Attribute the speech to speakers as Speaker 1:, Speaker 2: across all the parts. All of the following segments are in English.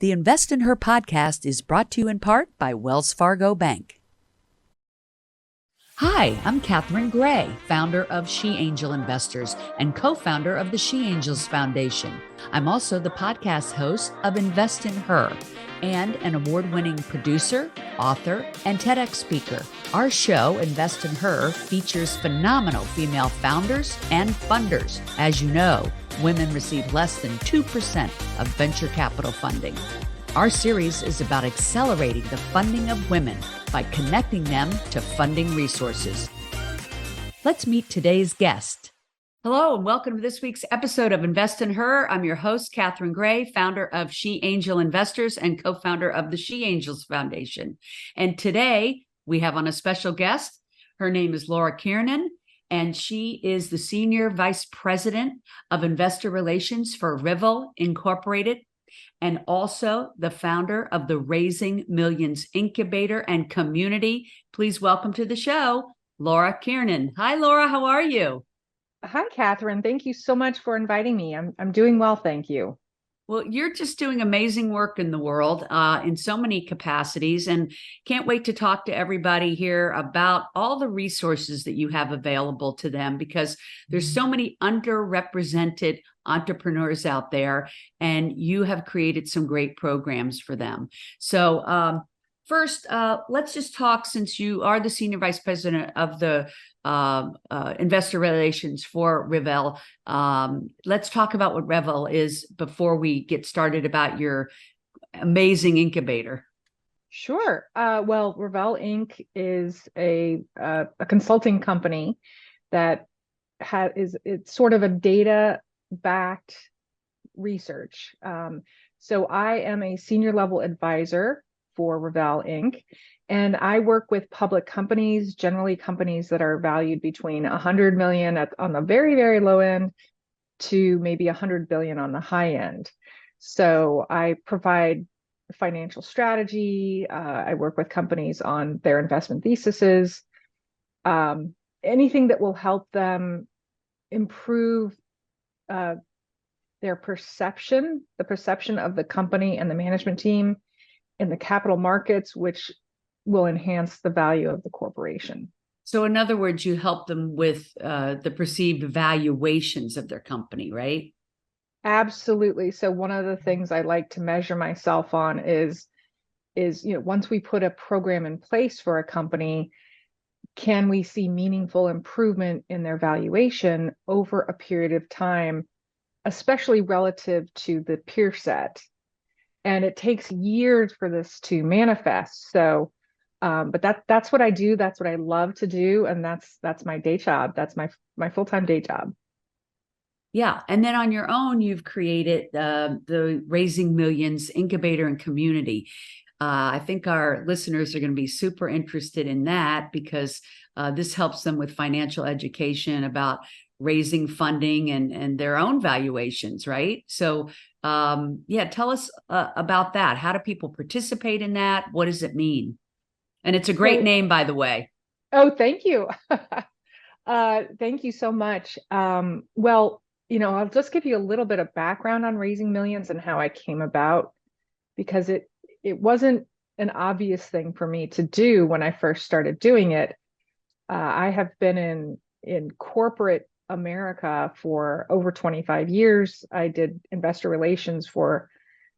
Speaker 1: The Invest in Her podcast is brought to you in part by Wells Fargo Bank. Hi, I'm Catherine Gray, founder of She Angel Investors and co-founder of the She Angels Foundation. I'm also the podcast host of Invest in Her and an award-winning producer, author, and TEDx speaker. Our show, Invest in Her, features phenomenal female founders and funders. As you know, women receive less than 2% of venture capital funding. Our series is about accelerating the funding of women by connecting them to funding resources. Let's meet today's guest. Hello, and welcome to this week's episode of Invest in Her. I'm your host, Catherine Gray, founder of She Angel Investors and co-founder of the She Angels Foundation. And today we have on a special guest. Her name is Laura Kiernan, and she is the Senior Vice President of Investor Relations for Rivel, Incorporated, and also the founder of the Raising Millions Incubator and Community. Please welcome to the show, Laura Kiernan. Hi, Laura. How are you?
Speaker 2: Hi, Catherine. Thank you so much for inviting me. I'm doing well, thank you.
Speaker 1: Well, you're just doing amazing work in the world in so many capacities, and can't wait to talk to everybody here about all the resources that you have available to them, because there's so many underrepresented entrepreneurs out there, and you have created some great programs for them. So first, let's just talk, since you are the Senior Vice President of the Investor Relations for Rivel. Let's talk about what Rivel is before we get started about your amazing incubator.
Speaker 2: Sure. Well, Rivel Inc. is a consulting company that it's sort of a data-backed research. So I am a senior level advisor for Rivel Inc. And I work with public companies, generally companies that are valued between 100 million on the very, very low end to maybe 100 billion on the high end. So I provide financial strategy. I work with companies on their investment theses, anything that will help them improve their perception, the perception of the company and the management team in the capital markets, which will enhance the value of the corporation.
Speaker 1: So in other words, you help them with the perceived valuations of their company, right?
Speaker 2: Absolutely. So one of the things I like to measure myself on is once we put a program in place for a company, can we see meaningful improvement in their valuation over a period of time, especially relative to the peer set? And it takes years for this to manifest. So but that's what I do. That's what I love to do. And that's my day job. That's my full-time day job.
Speaker 1: Yeah. And then on your own, you've created the Raising Millions Incubator and Community. I think our listeners are going to be super interested in that, because this helps them with financial education about raising funding and their own valuations, right? So tell us about that. How do people participate in that? What does it mean? And it's a great name, by the way.
Speaker 2: Oh, thank you. Thank you so much. Well, I'll just give you a little bit of background on Raising Millions and how I came about, because it wasn't an obvious thing for me to do when I first started doing it. I have been in corporate America for over 25 years. I did investor relations for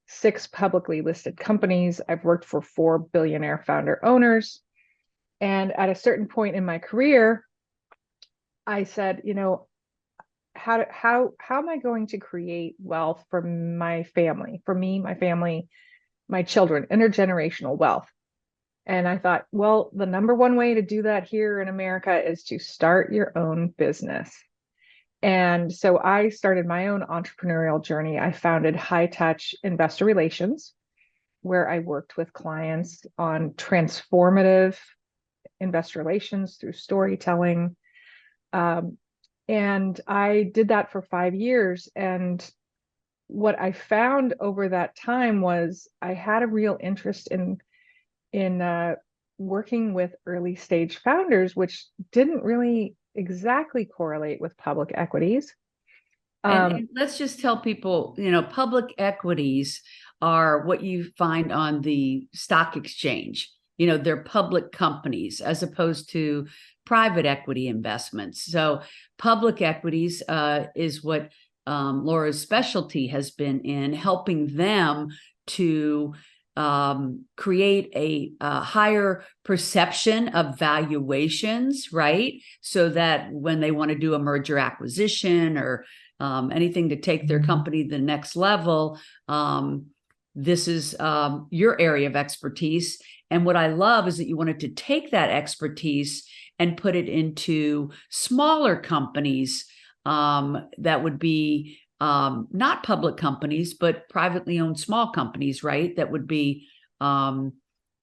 Speaker 2: 6 publicly listed companies. I've worked for 4 billionaire founder owners. And at a certain point in my career, I said, how am I going to create wealth for my family, for me, my family, my children, intergenerational wealth? And I thought, well, the number one way to do that here in America is to start your own business. And so I started my own entrepreneurial journey. I founded High Touch Investor Relations, where I worked with clients on transformative investor relations through storytelling. And I did that for 5 years. And what I found over that time was I had a real interest in working with early stage founders, which didn't really exactly correlate with public equities.
Speaker 1: And let's just tell people, public equities are what you find on the stock exchange. They're public companies as opposed to private equity investments. So public equities is what Laura's specialty has been in, helping them to create a higher perception of valuations, right? So that when they want to do a merger acquisition or anything to take their company to the next level, this is your area of expertise. And what I love is that you wanted to take that expertise and put it into smaller companies that would be not public companies, but privately owned small companies, right? That would be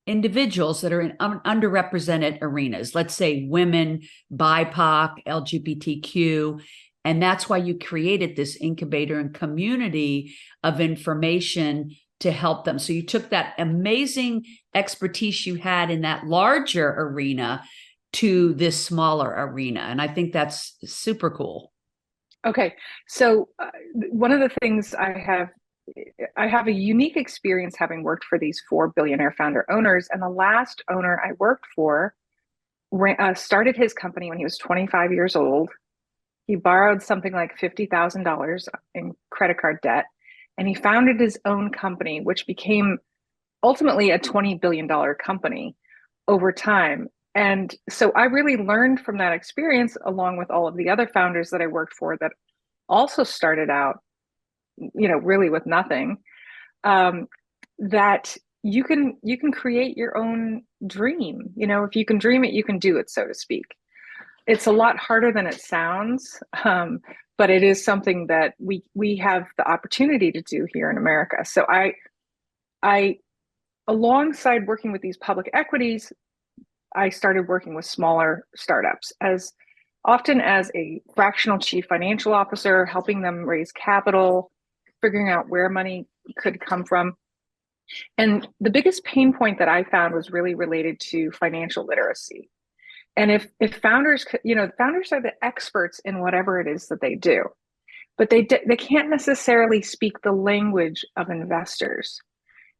Speaker 1: individuals that are in underrepresented arenas. Let's say women, BIPOC, LGBTQ. And that's why you created this incubator and community of information to help them. So you took that amazing expertise you had in that larger arena to this smaller arena. And I think that's super cool.
Speaker 2: Okay. So one of the things I have a unique experience having worked for these 4 billionaire founder owners. And the last owner I worked for started his company when he was 25 years old. He borrowed something like $50,000 in credit card debt, and he founded his own company, which became ultimately a $20 billion company over time. And so I really learned from that experience, along with all of the other founders that I worked for that also started out, really with nothing, that you can create your own dream. If you can dream it, you can do it, so to speak. It's a lot harder than it sounds, but it is something that we have the opportunity to do here in America. So I, alongside working with these public equities, I started working with smaller startups as often as a fractional chief financial officer, helping them raise capital, figuring out where money could come from. And the biggest pain point that I found was really related to financial literacy. And if founders, founders are the experts in whatever it is that they do, but they can't necessarily speak the language of investors.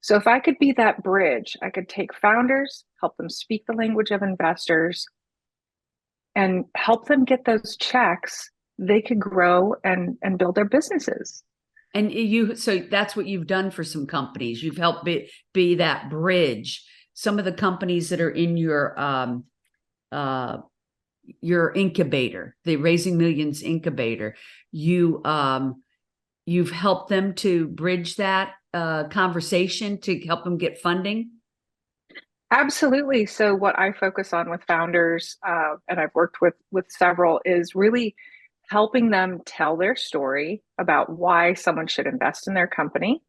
Speaker 2: So if I could be that bridge, I could take founders, help them speak the language of investors, and help them get those checks, they could grow and build their businesses.
Speaker 1: And so that's what you've done for some companies. You've helped be that bridge. Some of the companies that are in your incubator, the Raising Millions incubator, you've helped them to bridge that conversation to help them get funding?
Speaker 2: Absolutely. So what I focus on with founders, and I've worked with several, is really helping them tell their story about why someone should invest in their company,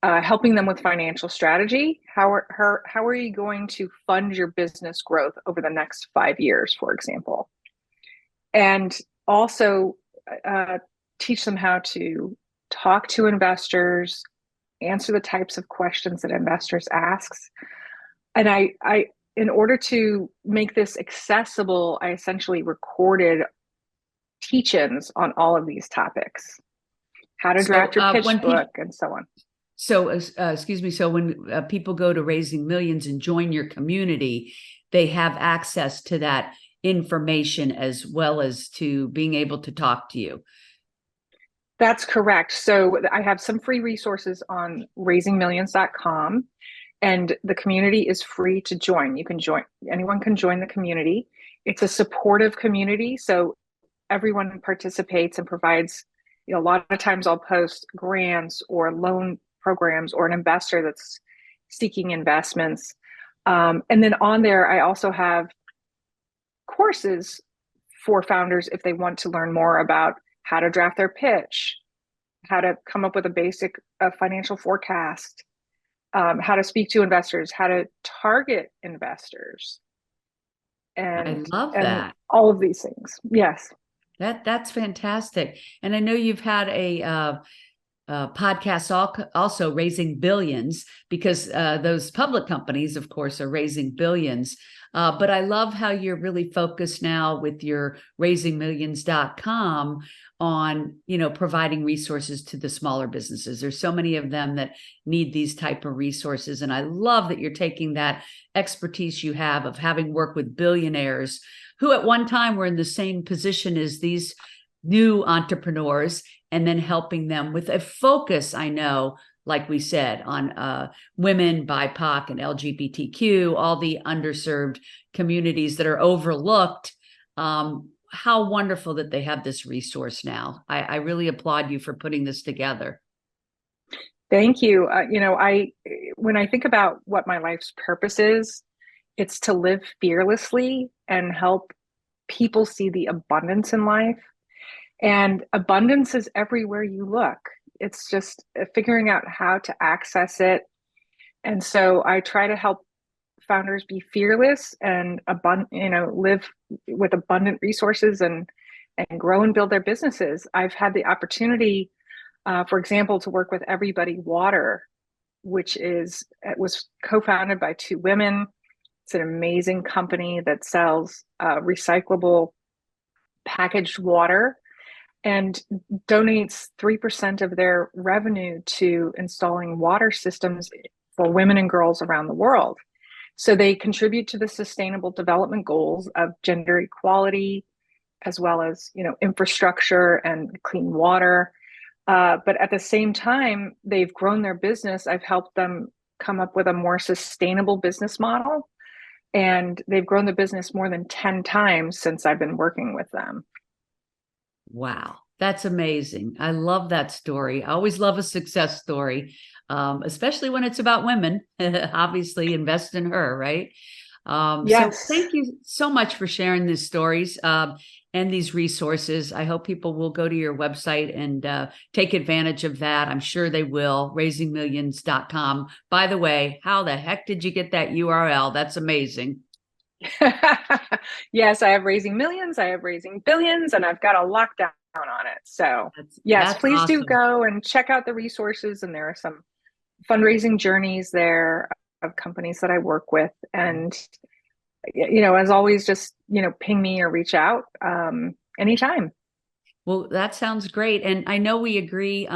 Speaker 2: helping them with financial strategy. How are you going to fund your business growth over the next 5 years, for example? And also teach them how to talk to investors, answer the types of questions that investors ask. And I in order to make this accessible, I essentially recorded teach-ins on all of these topics, how to draft your pitch book and so on.
Speaker 1: So, excuse me. So when people go to Raising Millions and join your community, they have access to that information as well as to being able to talk to you.
Speaker 2: That's correct. So I have some free resources on raisingmillions.com, and the community is free to join. Anyone can join the community. It's a supportive community, so everyone participates and provides, a lot of times I'll post grants or loan programs or an investor that's seeking investments. And then on there, I also have courses for founders if they want to learn more about how to draft their pitch, how to come up with a basic financial forecast, how to speak to investors, how to target investors. And
Speaker 1: I love that.
Speaker 2: And all of these things. Yes.
Speaker 1: That's fantastic. And I know you've had podcasts also raising billions, because those public companies, of course, are raising billions. But I love how you're really focused now with your raisingmillions.com on, providing resources to the smaller businesses. There's so many of them that need these type of resources. And I love that you're taking that expertise you have of having worked with billionaires who at one time were in the same position as these new entrepreneurs, and then helping them with a focus, I know, like we said, on women, BIPOC, and LGBTQ, all the underserved communities that are overlooked. How wonderful that they have this resource now. I really applaud you for putting this together.
Speaker 2: Thank you. When I think about what my life's purpose is, it's to live fearlessly and help people see the abundance in life. And abundance is everywhere you look. It's just figuring out how to access it. And so I try to help founders be fearless and live with abundant resources and grow and build their businesses. I've had the opportunity, for example, to work with Everybody Water, it was co-founded by two women. It's an amazing company that sells recyclable packaged water and donates 3% of their revenue to installing water systems for women and girls around the world. So they contribute to the sustainable development goals of gender equality, as well as, infrastructure and clean water. But at the same time, they've grown their business. I've helped them come up with a more sustainable business model. And they've grown the business more than 10 times since I've been working with them.
Speaker 1: Wow, that's amazing. I love that story. I always love a success story, especially when it's about women. Obviously, invest in her, right?
Speaker 2: Yes.
Speaker 1: So thank you so much for sharing these stories and these resources. I hope people will go to your website and take advantage of that. I'm sure they will. Raisingmillions.com. By the way, how the heck did you get that URL? That's amazing.
Speaker 2: Yes, I have Raising Millions, I have Raising Billions, and I've got a lockdown on it. So yes, please
Speaker 1: awesome.
Speaker 2: do go and check out the resources. And there are some fundraising journeys there of companies that I work with. And, as always, just, ping me or reach out anytime.
Speaker 1: Well, that sounds great. And I know we agree,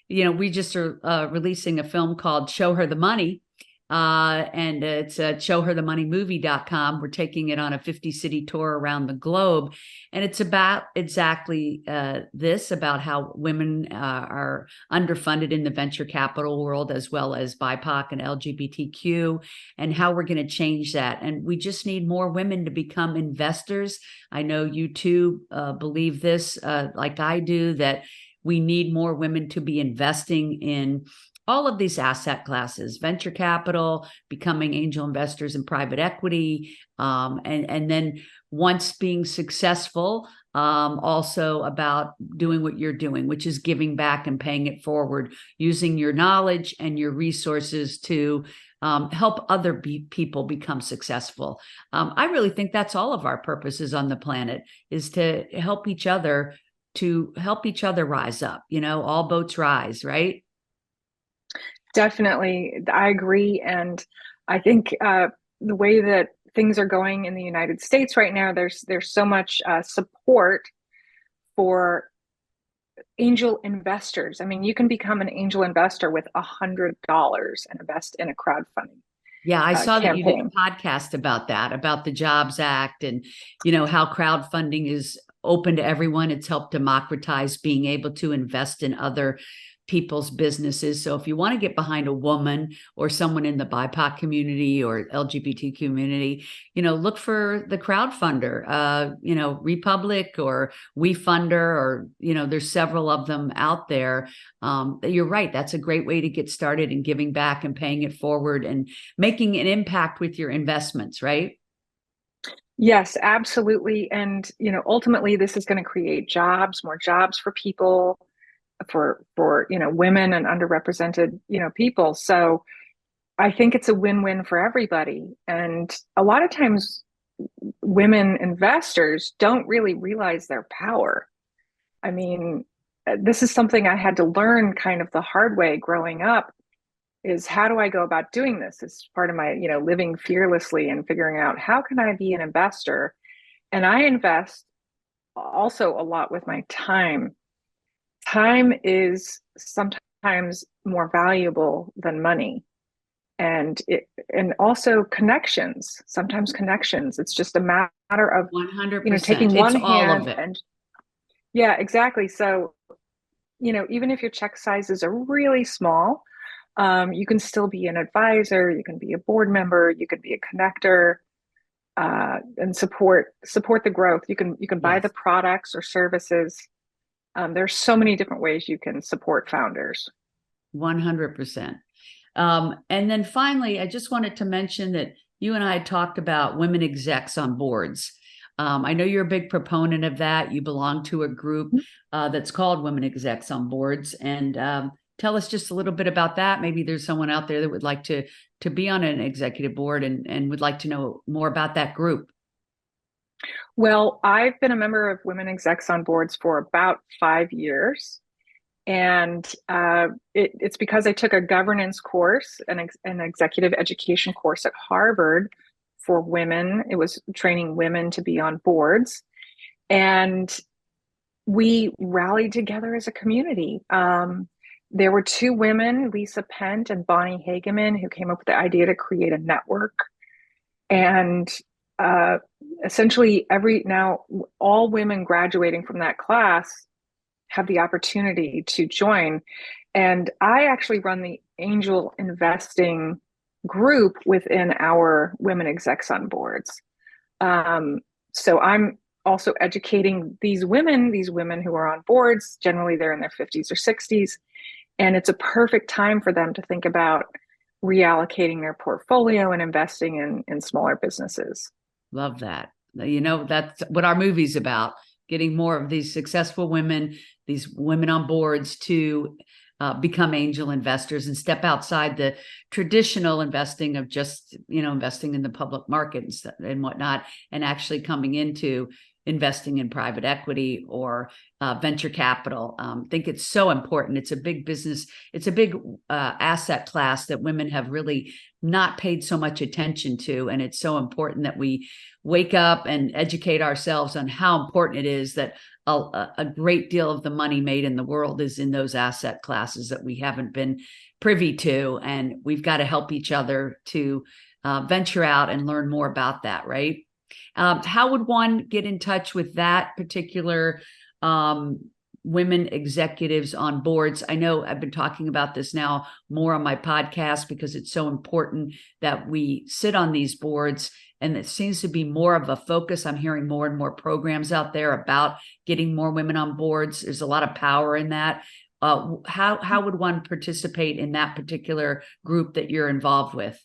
Speaker 1: we just are releasing a film called Show Her the Money. And it's at showherthemoneymovie.com. We're taking it on a 50-city tour around the globe. And it's about exactly about how women are underfunded in the venture capital world, as well as BIPOC and LGBTQ, and how we're going to change that. And we just need more women to become investors. I know you too believe this, like I do, that we need more women to be investing in all of these asset classes, venture capital, becoming angel investors in private equity, and then once being successful, also about doing what you're doing, which is giving back and paying it forward, using your knowledge and your resources to help other people become successful. I really think that's all of our purposes on the planet, is to help each other rise up. All boats rise, right?
Speaker 2: Definitely. I agree. And I think the way that things are going in the United States right now, there's so much support for angel investors. I mean, you can become an angel investor with $100 and invest in a crowdfunding.
Speaker 1: Yeah, I saw that you did
Speaker 2: campaign.
Speaker 1: a podcast about that, about the Jobs Act, and how crowdfunding is open to everyone. It's helped democratize being able to invest in other people's businesses. So if you want to get behind a woman or someone in the BIPOC community or LGBT community, look for the crowdfunder, Republic or WeFunder, or, there's several of them out there. You're right. That's a great way to get started in giving back and paying it forward and making an impact with your investments, right?
Speaker 2: Yes, absolutely. And, ultimately this is going to create jobs, more jobs for people, for women and underrepresented people. So I think it's a win-win for everybody. And a lot of times women investors don't really realize their power. I mean, this is something I had to learn kind of the hard way growing up, is how do I go about doing this? It's part of my, living fearlessly and figuring out how can I be an investor? And I invest also a lot with my time. Time is sometimes more valuable than money. And also connections, sometimes connections. It's just a matter of,
Speaker 1: 100%.
Speaker 2: taking
Speaker 1: It's
Speaker 2: one
Speaker 1: all
Speaker 2: hand
Speaker 1: of it.
Speaker 2: and yeah, exactly. So, even if your check sizes are really small, you can still be an advisor, you can be a board member, you can be a connector, and support the growth. You can buy
Speaker 1: Yes.
Speaker 2: the products or services. There's so many different ways you can support founders.
Speaker 1: 100%. And then finally, I just wanted to mention that you and I had talked about women execs on boards. I know you're a big proponent of that. You belong to a group that's called Women Execs on Boards. And tell us just a little bit about that. Maybe there's someone out there that would like to be on an executive board and would like to know more about that group.
Speaker 2: Well, I've been a member of Women Execs on Boards for about 5 years. And it's because I took a governance course, an executive education course at Harvard for women. It was training women to be on boards. And we rallied together as a community. There were two women, Lisa Pent and Bonnie Hageman, who came up with the idea to create a network. And essentially, all women graduating from that class have the opportunity to join. And I actually run the angel investing group within our Women Execs on Boards. So I'm also educating these women who are on boards. Generally, they're in their 50s or 60s. And it's a perfect time for them to think about reallocating their portfolio and investing in smaller businesses.
Speaker 1: Love that. That's what our movie's about, getting more of these successful women, these women on boards to become angel investors and step outside the traditional investing of just, investing in the public market and whatnot, and actually coming into investing in private equity or venture capital. I think it's so important. It's a big business. It's a big asset class that women have really not paid so much attention to. And it's so important that we wake up and educate ourselves on how important it is that a great deal of the money made in the world is in those asset classes that we haven't been privy to. And we've got to help each other to venture out and learn more about that, right? How would one get in touch with that particular women executives on boards? I know I've been talking about this now more on my podcast because it's so important that we sit on these boards, and it seems to be more of a focus. I'm hearing more and more programs out there about getting more women on boards. There's a lot of power in that. How would one participate in that particular group that you're involved with?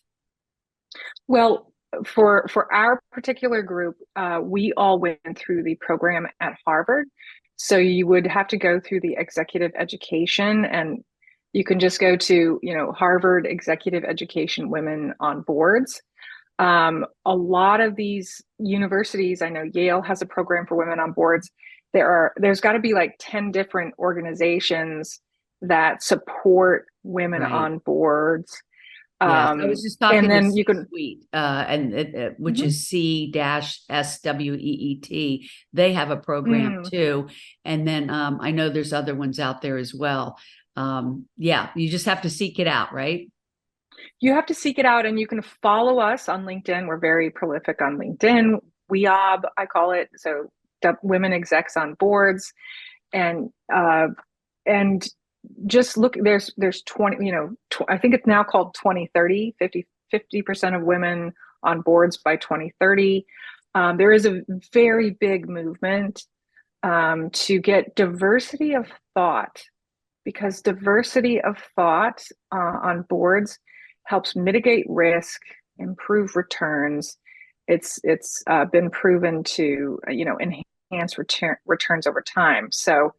Speaker 2: Well, for our particular group, we all went through the program at Harvard. So you would have to go through the executive education, and you can just go to, Harvard Executive Education Women on Boards. A lot of these universities, I know Yale has a program for women on boards. There's got to be like 10 different organizations that support women
Speaker 1: Right.
Speaker 2: on boards.
Speaker 1: Yes, I was just talking
Speaker 2: and then
Speaker 1: to
Speaker 2: you can,
Speaker 1: C-Suite, which is C-SWEET. They have a program too. And then I know there's other ones out there as well. Yeah, you just have to seek it out, right?
Speaker 2: You have to seek it out, and you can follow us on LinkedIn. We're very prolific on LinkedIn. WEOB, I call it. So Women Execs on Boards. And just look, there's 20, I think it's now called 2030, 50% of women on boards by 2030. There is a very big movement to get diversity of thought, because diversity of thought on boards helps mitigate risk, improve returns. It's been proven to, enhance returns over time. So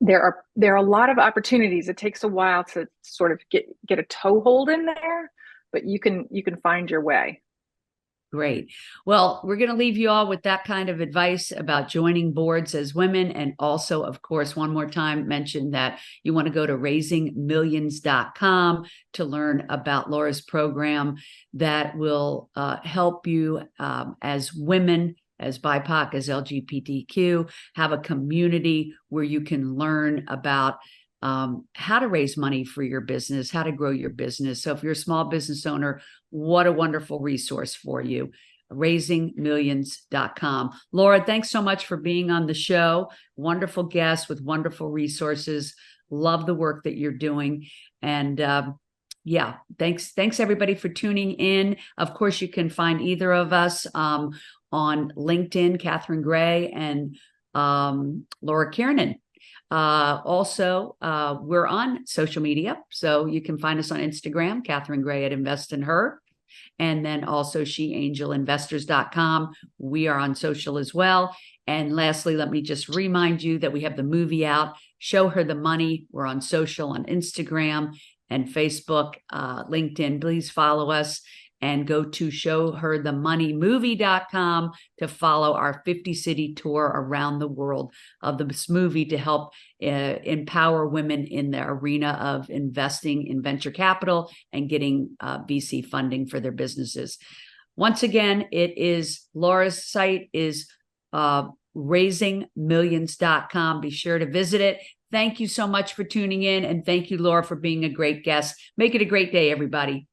Speaker 2: there are a lot of opportunities. It takes a while to sort of get a toehold in there, but you can find your way.
Speaker 1: Great. Well, we're going to leave you all with that kind of advice about joining boards as women. And also, of course, one more time, mention that you want to go to raisingmillions.com to learn about Laura's program that will help you as women, as BIPOC, as LGBTQ, have a community where you can learn about how to raise money for your business, how to grow your business. So if you're a small business owner, what a wonderful resource for you. raisingmillions.com. Laura, thanks so much for being on the show. Wonderful guest with wonderful resources. Love the work that you're doing. And yeah, thanks everybody for tuning in. Of course, you can find either of us on LinkedIn, Catherine Gray and Laura Kiernan. Also, we're on social media, so you can find us on Instagram, Catherine Gray at Invest in Her, and then also SheAngelInvestors.com. We are on social as well. And lastly, let me just remind you that we have the movie out, Show Her the Money. We're on social, on Instagram and Facebook, LinkedIn. Please follow us and go to showherthemoneymovie.com to follow our 50-city tour around the world of this movie to help empower women in the arena of investing in venture capital and getting VC funding for their businesses. Once again, it is Laura's site is raisingmillions.com. Be sure to visit it. Thank you so much for tuning in, and thank you, Laura, for being a great guest. Make it a great day, everybody.